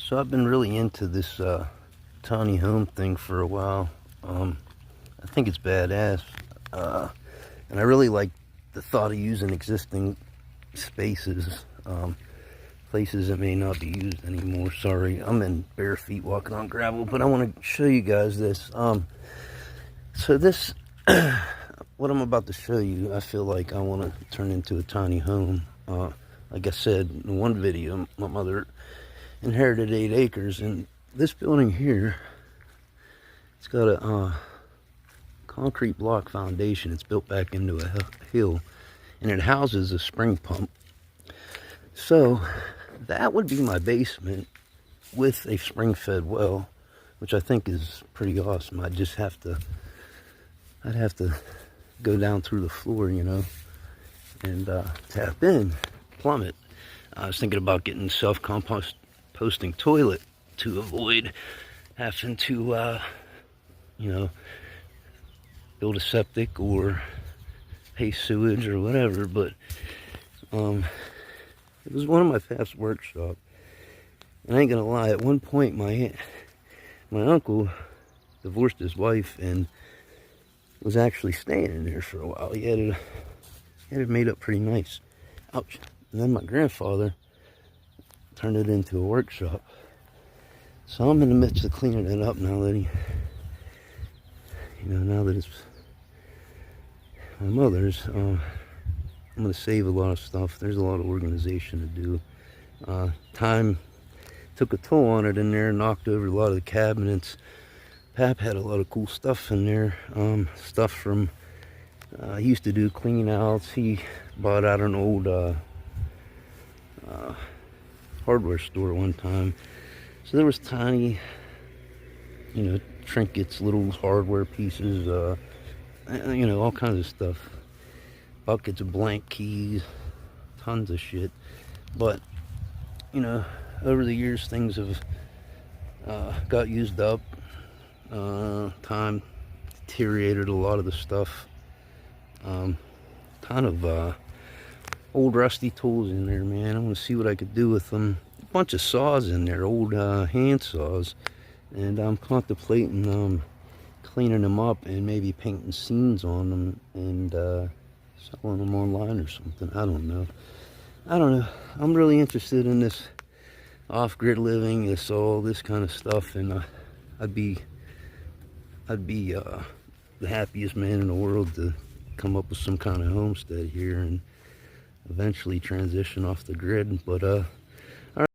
So I've been really into this tiny home thing for a while. I think it's badass, and I really like the thought of using existing spaces, places that may not be used anymore. Sorry, I'm in bare feet walking on gravel, but I want to show you guys this. So this, what I'm about to show you, I feel like I want to turn into a tiny home. Like I said in one video, my mother inherited 8 acres, and this building here, it's got a concrete block foundation. It's built back into a hill, and it houses a spring pump. So that would be my basement with a spring fed well, which I think is pretty awesome. I'd have to go down through the floor, you know, and tap in, plummet. I was thinking about getting a self-composting toilet to avoid having to, you know, build a septic or pay sewage or whatever. But it was one of my past workshop, and I ain't gonna lie, at one point my uncle divorced his wife and was actually staying in there for a while. He had it made up pretty nice. Ouch. And then my grandfather turned it into a workshop. So I'm in the midst of cleaning it up now that now that it's my mother's. I'm going to save a lot of stuff. There's a lot of organization to do. Time took a toll on it in there, knocked over a lot of the cabinets. Pap had a lot of cool stuff in there. Stuff from, he used to do clean outs. He bought out an old hardware store one time. So there was tiny, you know, trinkets, little hardware pieces, you know, all kinds of stuff. Buckets of blank keys, tons of shit. But, you know, over the years things have got used up. Time deteriorated a lot of the stuff. Kind of old rusty tools in there, man. I want to see what I could do with them. A bunch of saws in there, old hand saws, and I'm contemplating cleaning them up and maybe painting scenes on them and selling them online or something. I don't know. I'm really interested in this off-grid living, all this kind of stuff, and I'd be the happiest man in the world to come up with some kind of homestead here and eventually transition off the grid. But